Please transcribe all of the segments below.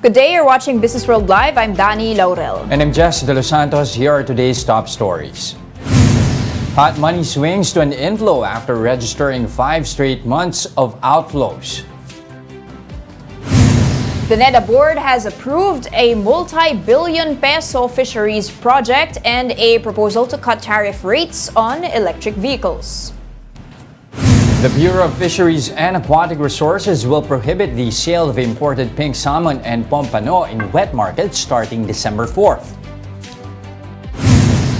Good day, you're watching Businessworld Live. I'm Danie, Laurel. And I'm Delos Santos. Here are today's top stories. Hot money swings to an inflow after registering 5 straight months of outflows. The NEDA board has approved a multi-billion peso fisheries project and a proposal to cut tariff rates on electric vehicles. The Bureau of Fisheries and Aquatic Resources will prohibit the sale of imported pink salmon and pompano in wet markets starting December 4th.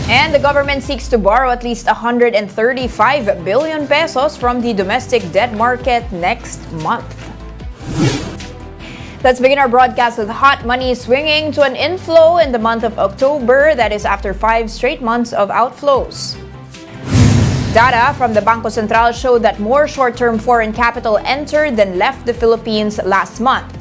And the government seeks to borrow at least 135 billion pesos from the domestic debt market next month. Let's begin our broadcast with hot money swinging to an inflow in the month of October, that is after 5 straight months of outflows. Data from the Bangko Sentral showed that more short-term foreign capital entered than left the Philippines last month.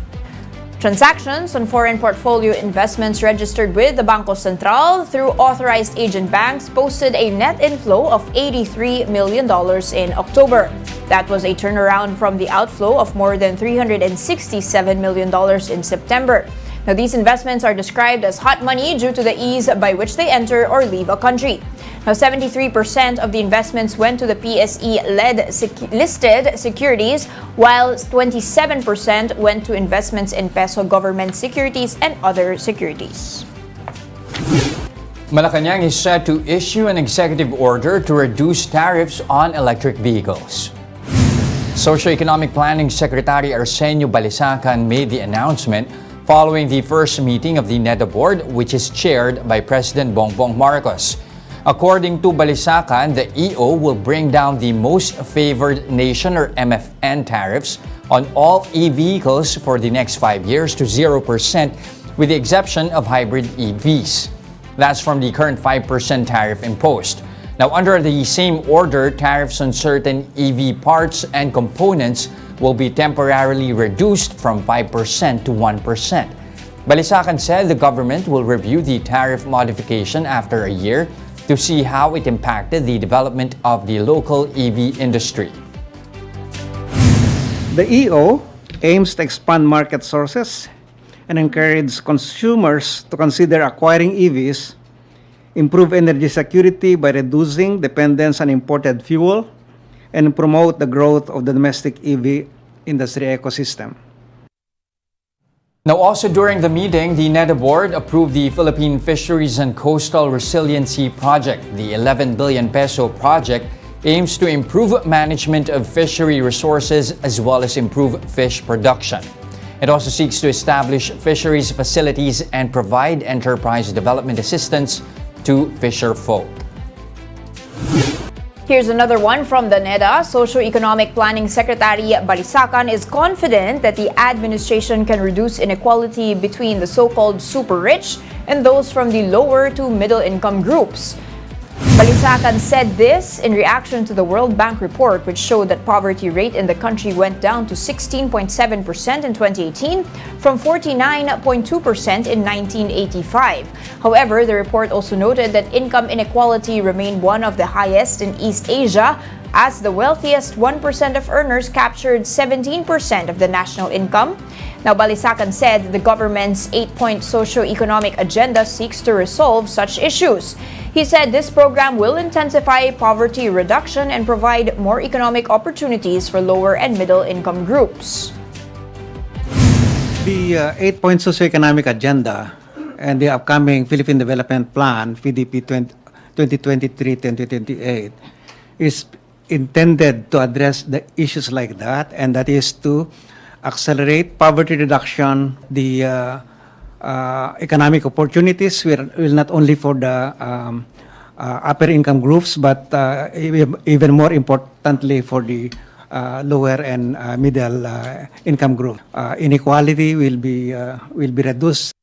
Transactions on foreign portfolio investments registered with the Bangko Sentral through authorized agent banks posted a net inflow of $83 million in October. That was a turnaround from the outflow of more than $367 million in September. Now, these investments are described as hot money due to the ease by which they enter or leave a country. Now, 73% of the investments went to the PSE-led listed securities, while 27% went to investments in peso government securities and other securities. Malacanang is set to issue an executive order to reduce tariffs on electric vehicles. Socioeconomic Planning Secretary Arsenio Balisacan made the announcement following the first meeting of the NEDA board, which is chaired by President Bongbong Marcos. According to Balisacan, the EO will bring down the most favored nation or MFN tariffs on all e-vehicles for the next 5 years to 0% with the exception of hybrid EVs. That's from the current 5% tariff imposed. Now, under the same order, tariffs on certain EV parts and components will be temporarily reduced from 5% to 1%. Balisacan said the government will review the tariff modification after a year to see how it impacted the development of the local EV industry. The EO aims to expand market sources and encourage consumers to consider acquiring EVs, improve energy security by reducing dependence on imported fuel, and promote the growth of the domestic EV industry ecosystem. Now, also during the meeting, the NEDA board approved the Philippine Fisheries and Coastal Resiliency Project. The 11 billion peso project aims to improve management of fishery resources as well as improve fish production. It also seeks to establish fisheries facilities and provide enterprise development assistance to fisher folk. Here's another one from the NEDA. Socioeconomic Planning Secretary Balisacan is confident that the administration can reduce inequality between the so-called super rich and those from the lower to middle income groups. Balisacan said this in reaction to the World Bank report, which showed that poverty rate in the country went down to 16.7% in 2018 from 49.2% in 1985. However, the report also noted that income inequality remained one of the highest in East Asia, as the wealthiest 1% of earners captured 17% of the national income. Now, Balisacan said the government's 8-point socio-economic agenda seeks to resolve such issues. He said this program will intensify poverty reduction and provide more economic opportunities for lower and middle income groups. The 8-point socioeconomic agenda and the upcoming Philippine Development Plan, PDP 2023-2028, is intended to address the issues like that, and that is to accelerate poverty reduction, the economic opportunities will not only for the upper income groups, but even more importantly for the lower and middle income group. Inequality will be reduced.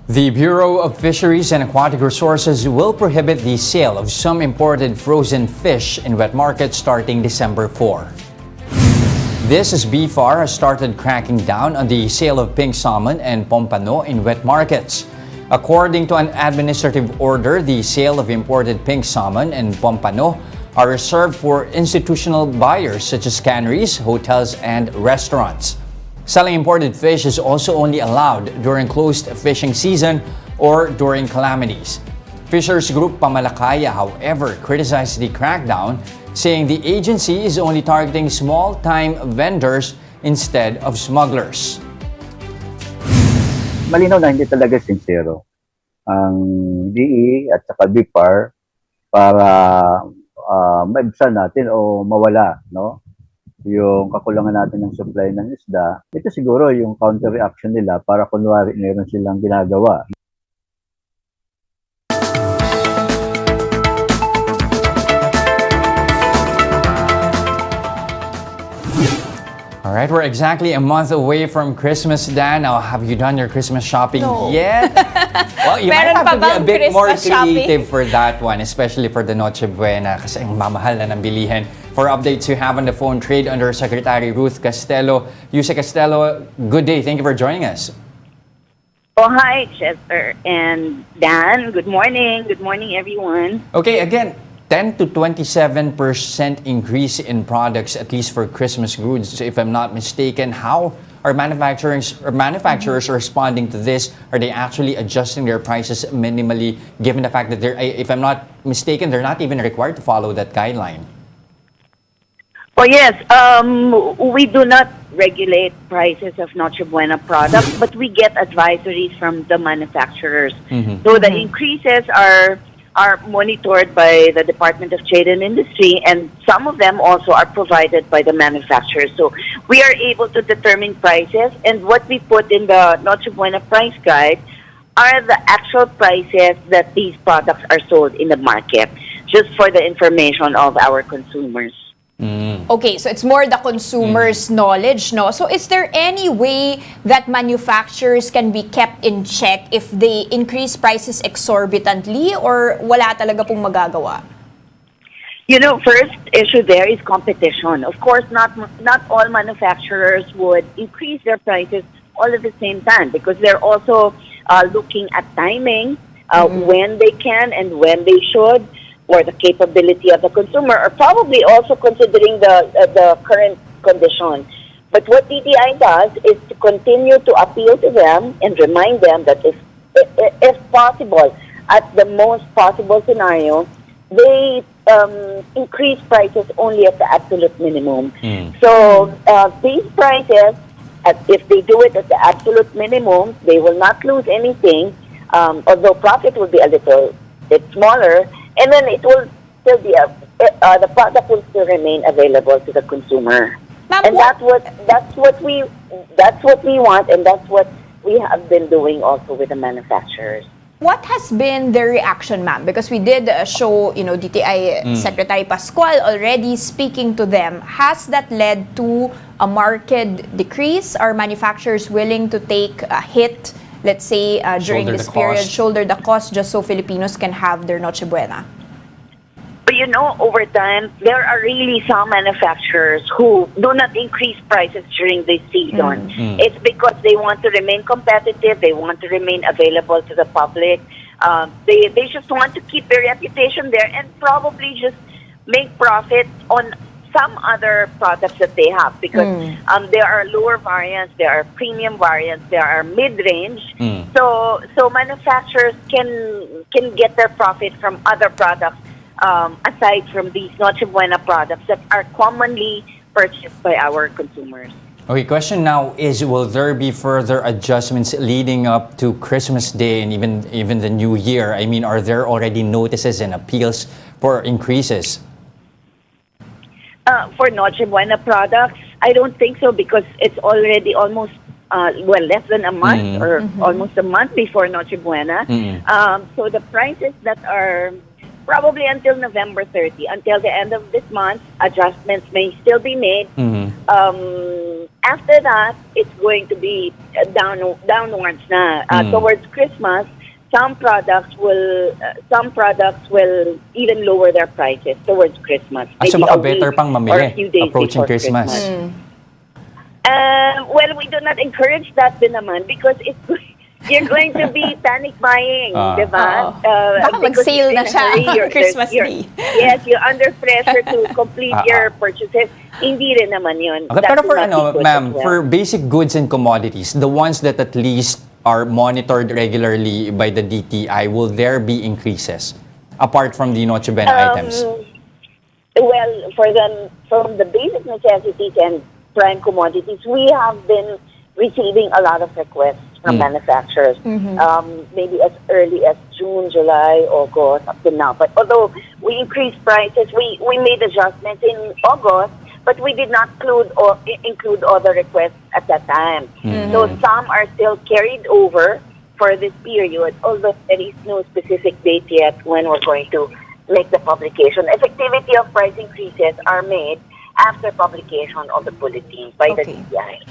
The Bureau of Fisheries and Aquatic Resources will prohibit the sale of some imported frozen fish in wet markets starting December 4. This as BFAR has started cracking down on the sale of pink salmon and pompano in wet markets. According to an administrative order, the sale of imported pink salmon and pompano are reserved for institutional buyers such as canneries, hotels, and restaurants. Selling imported fish is also only allowed during closed fishing season or during calamities. Fishers Group Pamalakaya, however, criticized the crackdown, saying the agency is only targeting small-time vendors instead of smugglers. Malinaw na hindi talaga sincero ang DE at saka BIPAR para maibsan natin o mawala, no, yung kakulangan natin ng supply ng isda. Ito siguro yung counter reaction nila para kunwari meron silang ginagawa. Alright, we're exactly a month away from Christmas, Dan. Now, have you done your Christmas shopping yet? Well, you might Meron have to be a bit more Christmas shopping? creative for that one, especially for the Noche Buena, kasi ang mamahal na ng bilihin. For updates, you have on the phone Trade Undersecretary Ruth Castelo. Usec Castelo, good day. Thank you for joining us. Oh, hi, Chester and Dan. Good morning. Good morning, everyone. Okay, again, 10 to 27% increase in products, at least for Christmas goods, if I'm not mistaken. How are manufacturers responding to this? Are they actually adjusting their prices minimally, given the fact that if I'm not mistaken, they're not even required to follow that guideline? Oh, yes. We do not regulate prices of Noche Buena products, but we get advisories from the manufacturers. So the increases are monitored by the Department of Trade and Industry, and some of them also are provided by the manufacturers. So we are able to determine prices, and what we put in the Noche Buena price guide are the actual prices that these products are sold in the market, just for the information of our consumers. Okay, so it's more the consumer's knowledge, no? So is there any way that manufacturers can be kept in check if they increase prices exorbitantly, or wala talaga pong magagawa? You know, first issue there is competition. Of course, not all manufacturers would increase their prices all at the same time, because they're also looking at timing, when they can and when they should, or the capability of the consumer, or probably also considering the current condition. But what DTI does is to continue to appeal to them and remind them that if possible, at the most possible scenario, they increase prices only at the absolute minimum. So these prices, if they do it at the absolute minimum, they will not lose anything, although profit will be a little bit smaller. And then it will still be the product will still remain available to the consumer. And that's what we want, and that's what we have been doing also with the manufacturers. What has been their reaction, ma'am? Because we did show, DTI Secretary Pascual already speaking to them. Has that led to a market decrease? Are manufacturers willing to take a hit, let's say, during this period, shoulder the cost, just so Filipinos can have their Noche Buena? But over time, there are really some manufacturers who do not increase prices during this season. It's because they want to remain competitive, they want to remain available to the public. They just want to keep their reputation there and probably just make profit on some other products that they have, because there are lower variants, there are premium variants, there are mid-range. So manufacturers can get their profit from other products aside from these Noche Buena products that are commonly purchased by our consumers. Okay, question now is, will there be further adjustments leading up to Christmas Day and even the New Year? I mean, are there already notices and appeals for increases? For Noche Buena products, I don't think so, because it's already almost less than a month or almost a month before Noche Buena. So the prices that are probably until November 30, until the end of this month, adjustments may still be made. After that, it's going to be downwards na. Towards Christmas, some products will even lower their prices towards Christmas. So baka better pang mamili approaching Christmas. Well, we do not encourage that din naman, because you're going to be panic buying, di ba? Baka Because mag-sale na in a siya hurry, on Christmas Day. Yes, you're under pressure to complete your purchases. Hindi rin naman yun. Okay, That pero will for not be good ma'am, as well. for basic goods and commodities, the ones that at least are monitored regularly by the DTI, will there be increases apart from the Noche Buena items? Well, from the basic necessities and prime commodities, we have been receiving a lot of requests from manufacturers, maybe as early as June, July, August, up to now. But although we increased prices, we made adjustments in August, but we did not include all the requests at that time. So some are still carried over for this period, although there is no specific date yet when we're going to make the publication. Effectivity of price increases are made after publication of the bulletin by the DTI.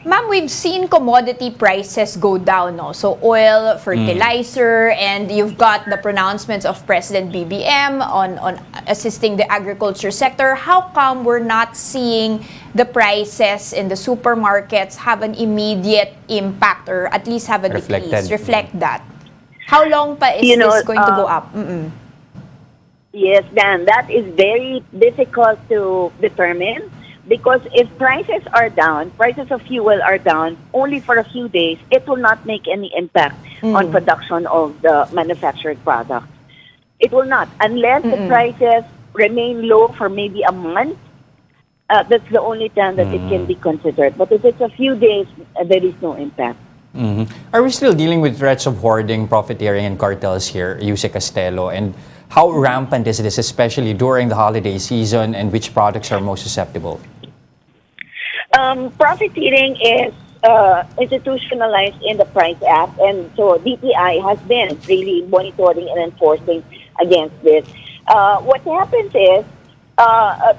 Ma'am, we've seen commodity prices go down, no? So oil, fertilizer, and you've got the pronouncements of President BBM on assisting the agriculture sector. How come we're not seeing the prices in the supermarkets have an immediate impact or at least have a decrease? Reflect that. How long pa is this going to go up? Yes, Dan, that is very difficult to determine. Because if prices are down, prices of fuel are down only for a few days, it will not make any impact on production of the manufactured product. It will not. Unless the prices remain low for maybe a month, that's the only time that it can be considered. But if it's a few days, there is no impact. Are we still dealing with threats of hoarding, profiteering, and cartels here, Ruth Castelo? And how rampant is this, especially during the holiday season, and which products are most susceptible? Profiteering is institutionalized in the Price Act, and so DTI has been really monitoring and enforcing against this. What happens is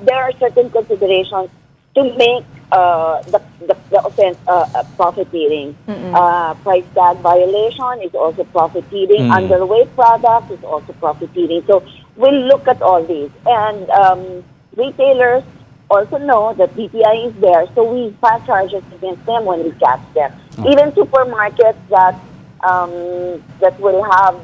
there are certain considerations to make the offense profiteering. Price tag violation is also profiteering. Underweight product is also profiteering. So we'll look at all these. And retailers also know that DTI is there, so we file charges against them when we catch them. Even supermarkets that will have,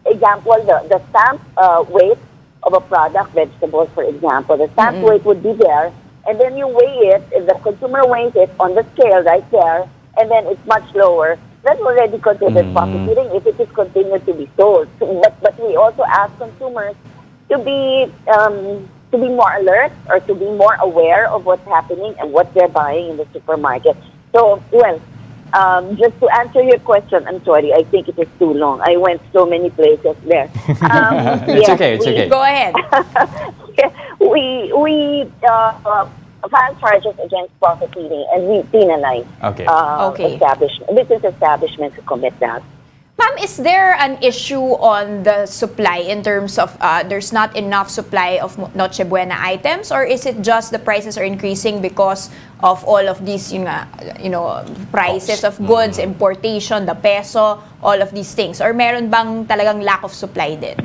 example, the stamp weight of a product, vegetables, for example, the stamp weight would be there, and then you weigh it, if the consumer weighs it on the scale right there, and then it's much lower, that's already considered profiteering if it is continued to be sold. But we also ask consumers to be more alert or to be more aware of what's happening and what they're buying in the supermarket. So, well, just to answer your question, I'm sorry, I think it is too long. I went so many places there. It's okay. Go ahead. We file charges against profiteering and we penalize business establishments who commit that. Ma'am, is there an issue on the supply in terms of there's not enough supply of Noche Buena items, or is it just the prices are increasing because of all of these, prices of goods, importation, the peso, all of these things? Or meron bang talagang lack of supply din?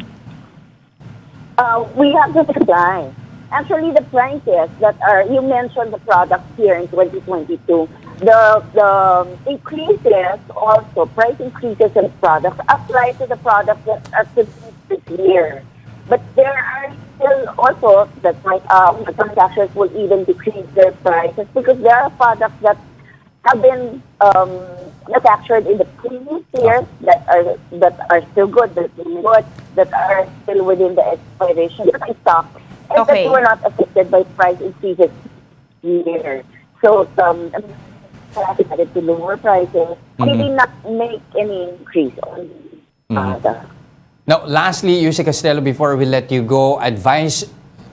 We have the supply. Actually, the prices that you mentioned the products here in 2022, the increases also, price increases in products apply to the products that are produced this year. But there are still also that manufacturers will even decrease their prices because there are products that have been manufactured in the previous years that are still good, that are still within the expiration stock, and that were not affected by price increases here. So decided to lower prices. We did not make any increase on Now, lastly, Ruth Castelo, before we let you go, advice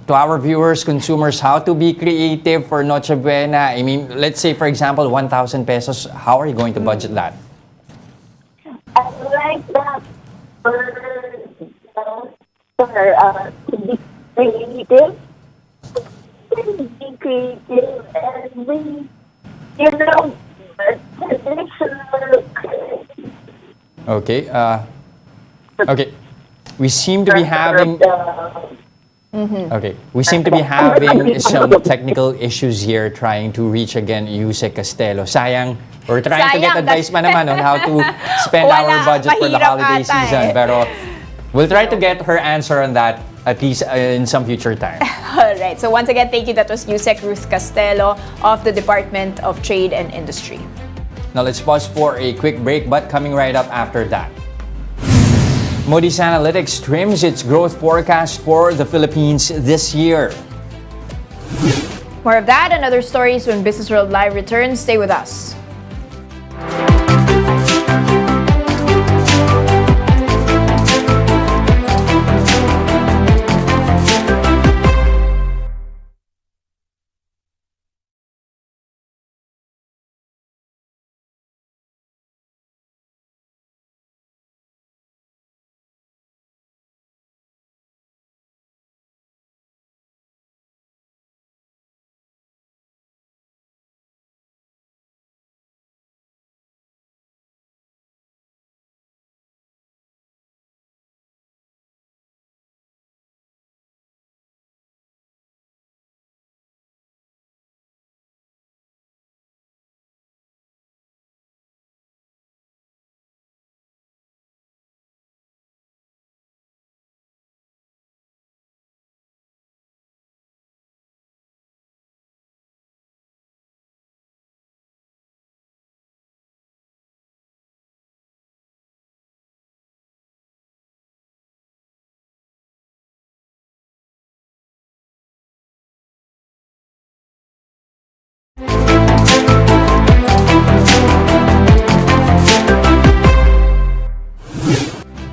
to our viewers, consumers, how to be creative for Noche Buena. I mean, let's say, for example, 1,000 pesos. How are you going to budget that? I like that to be creative. Be creative and we, Okay. We seem to be having some technical issues here trying to reach again Ruth Castelo. Sayang, We're trying to get Sayang, advice pa naman on how to spend Wala, our budget for the mahirap holiday ata season. eh. Pero we'll try to get her answer on that at least in some future time. Alright, so once again, thank you. That was Usec Ruth Castelo of the Department of Trade and Industry. Now let's pause for a quick break, but coming right up after that. Moody's Analytics trims its growth forecast for the Philippines this year. More of that and other stories when Businessworld Live returns. Stay with us.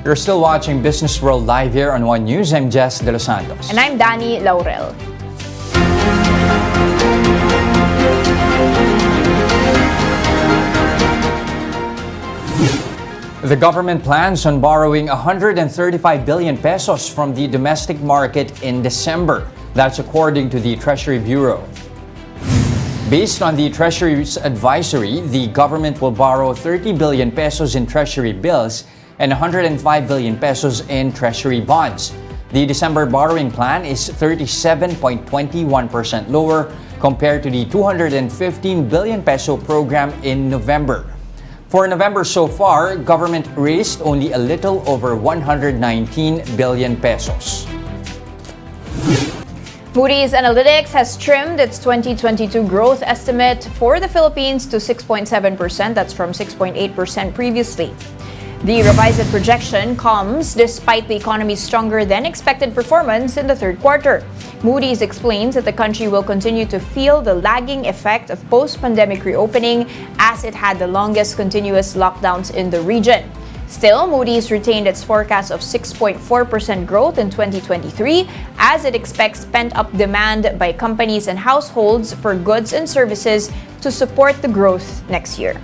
You're still watching Business World Live here on One News. I'm Delos Santos. And I'm Danie, Laurel. The government plans on borrowing 135 billion pesos from the domestic market in December. That's according to the Treasury Bureau. Based on the Treasury's advisory, the government will borrow 30 billion pesos in Treasury bills and 105 billion pesos in Treasury bonds. The December borrowing plan is 37.21% lower compared to the 215 billion peso program in November. For November so far, government raised only a little over 119 billion pesos. Moody's Analytics has trimmed its 2022 growth estimate for the Philippines to 6.7%. That's from 6.8% previously. The revised projection comes despite the economy's stronger than expected performance in the third quarter. Moody's explains that the country will continue to feel the lagging effect of post-pandemic reopening as it had the longest continuous lockdowns in the region. Still, Moody's retained its forecast of 6.4% growth in 2023 as it expects pent-up demand by companies and households for goods and services to support the growth next year.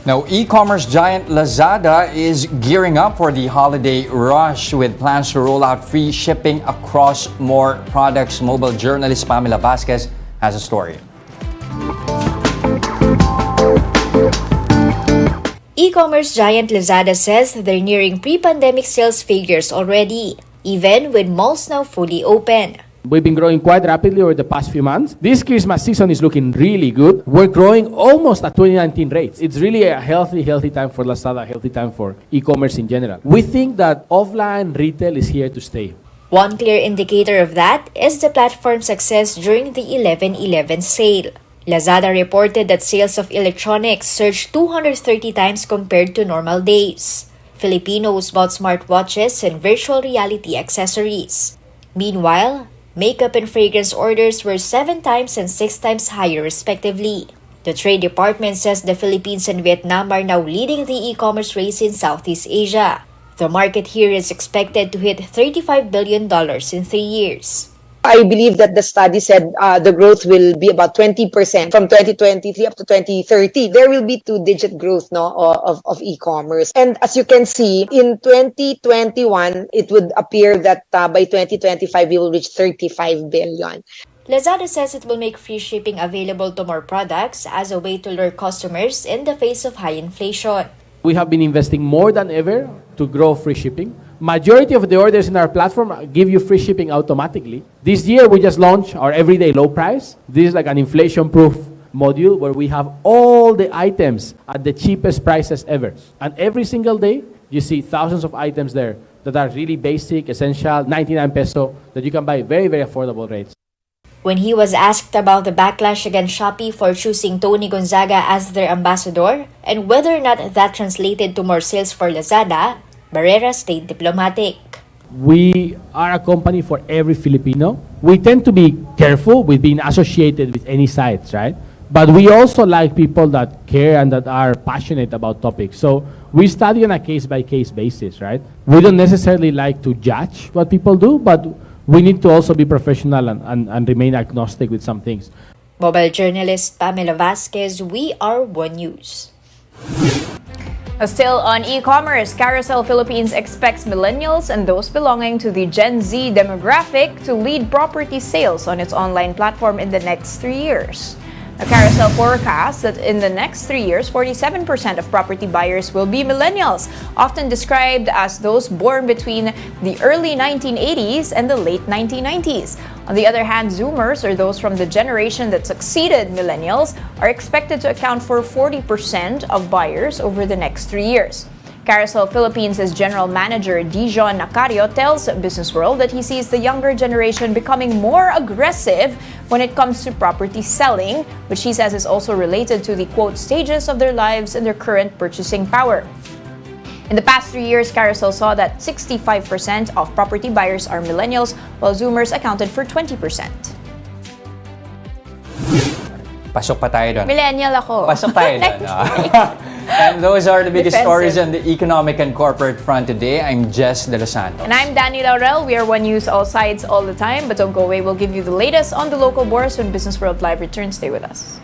Now, e-commerce giant Lazada is gearing up for the holiday rush with plans to roll out free shipping across more products. Mobile journalist Pamela Vasquez has a story. E-commerce giant Lazada says they're nearing pre-pandemic sales figures already, even with malls now fully open. We've been growing quite rapidly over the past few months. This Christmas season is looking really good. We're growing almost at 2019 rates. It's really a healthy time for Lazada, a healthy time for e-commerce in general. We think that offline retail is here to stay. One clear indicator of that is the platform's success during the 11/11 sale. Lazada reported that sales of electronics surged 230 times compared to normal days. Filipinos bought smartwatches and virtual reality accessories. Meanwhile, makeup and fragrance orders were 7 times and 6 times higher respectively. The Trade Department says the Philippines and Vietnam are now leading the e-commerce race in Southeast Asia. The market here is expected to hit $35 billion in 3 years. I believe that the study said the growth will be about 20% from 2023 up to 2030. There will be two-digit growth of e-commerce. And as you can see, in 2021, it would appear that by 2025, we will reach 35 billion. Lazada says it will make free shipping available to more products as a way to lure customers in the face of high inflation. We have been investing more than ever to grow free shipping. Majority of the orders in our platform give you free shipping automatically. This year, we just launched our everyday low price. This is like an inflation-proof module where we have all the items at the cheapest prices ever. And every single day, you see thousands of items there that are really basic, essential, 99 peso, that you can buy very, very affordable rates. When he was asked about the backlash against Shopee for choosing Tony Gonzaga as their ambassador and whether or not that translated to more sales for Lazada, Barrera stayed diplomatic. We are a company for every Filipino. We tend to be careful with being associated with any sites, right? But we also like people that care and that are passionate about topics. So we study on a case-by-case basis, right? We don't necessarily like to judge what people do, but we need to also be professional and remain agnostic with some things. Mobile journalist Pamela Vasquez, We Are One News. Still on e-commerce, Carousel Philippines expects millennials and those belonging to the Gen Z demographic to lead property sales on its online platform in the next 3 years. The Carousel forecasts that in the next 3 years, 47% of property buyers will be millennials, often described as those born between the early 1980s and the late 1990s. On the other hand, Zoomers, or those from the generation that succeeded millennials, are expected to account for 40% of buyers over the next 3 years. Carousel Philippines' General Manager Dijon Nacario tells Businessworld that he sees the younger generation becoming more aggressive when it comes to property selling, which he says is also related to the quote stages of their lives and their current purchasing power. In the past 3 years, Carousel saw that 65% of property buyers are millennials, while Zoomers accounted for 20%. Pasok pa tayo doon. Millennial ako. Pasok tayo doon. And those are the biggest stories on the economic and corporate front today. I'm Jess De Los Santos. And I'm Danie Laurel. We are One News, all sides, all the time. But don't go away. We'll give you the latest on the local bourse when Businessworld Live returns. Stay with us.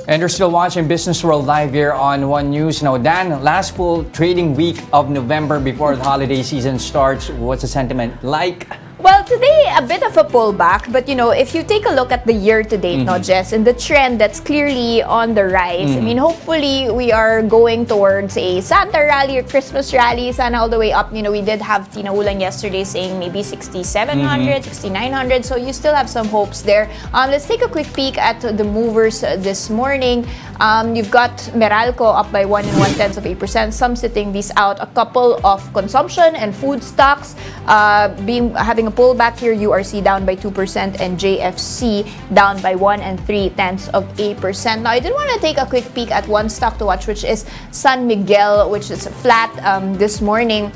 And you're still watching Businessworld Live here on One News. Now, Dan, last full trading week of November before the holiday season starts. What's the sentiment like? Well, today, a bit of a pullback. But, you know, if you take a look at the year-to-date, no, Jess, and the trend that's clearly on the rise, I mean, hopefully, we are going towards a Santa rally or Christmas rally, sana all the way up. You know, we did have Tina Ulang yesterday saying maybe 6,700, 6,900. So you still have some hopes there. Let's take a quick peek at the movers this morning. You've got Meralco up by 1 1/10%. Some sitting these out. A couple of consumption and food stocks having a pullback here. URC down by 2% and JFC down by 1 3/10%. Now, I did want to take a quick peek at one stock to watch, which is San Miguel, which is flat this morning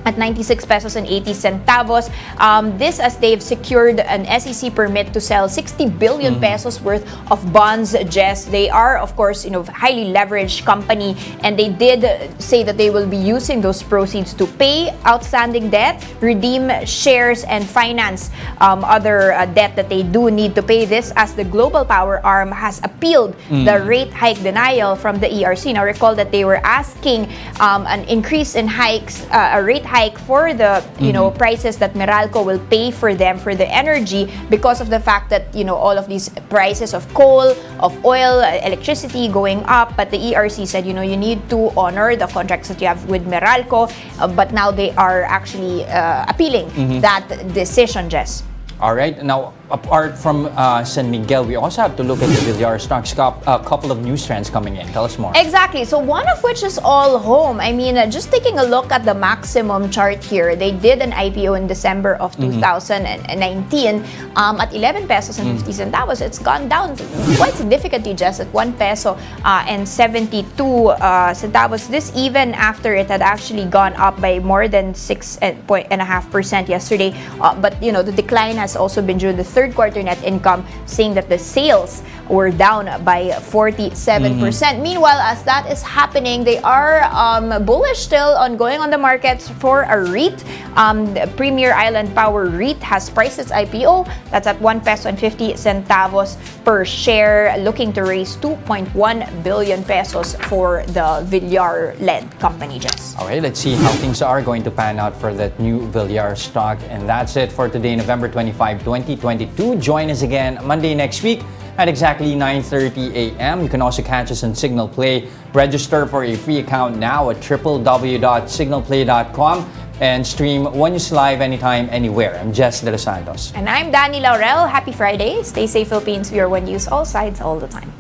at 96 pesos and 80 centavos. This as they've secured an SEC permit to sell 60 billion pesos worth of bonds, Jess. They are, of course, you know, highly leveraged company, and they did say that they will be using those proceeds to pay outstanding debt, redeem shares, and finance other debt that they do need to pay. This as the global power arm has appealed the rate hike denial from the ERC. Now, recall that they were asking an increase in hikes, a rate hike for the prices that Meralco will pay for them for the energy because of the fact that all of these prices of coal, of oil, electricity going up. But the ERC said you need to honor the contracts that you have with Meralco, but now they are actually appealing that decision, Jess. All right. Now, apart from San Miguel, we also have to look at the Villar stocks. A couple of news trends coming in. Tell us more. Exactly. So one of which is all home. I mean, just taking a look at the maximum chart here, they did an IPO in December of 2019 at 11 pesos and 50 centavos. It's gone down quite significantly, just at 1 peso and 72 centavos. This even after it had actually gone up by more than 6.5% yesterday. But the decline has also been due to the third quarter net income, saying that the sales were down by 47%. Meanwhile, as that is happening, they are bullish still on going on the markets for a REIT. The Premier Island Power REIT has priced its IPO. That's at 1 peso and 50 centavos per share, looking to raise 2.1 billion pesos for the Villar-led company, Jess. All right, let's see how things are going to pan out for that new Villar stock. And that's it for today, November 25, 2022. Join us again Monday next week at exactly 9:30 a.m. You can also catch us on Signal Play. Register for a free account now at www.signalplay.com and stream One News Live anytime, anywhere. I'm Jess Delos Santos. And I'm Danie, Laurel. Happy Friday. Stay safe, Philippines. We are One News, all sides, all the time.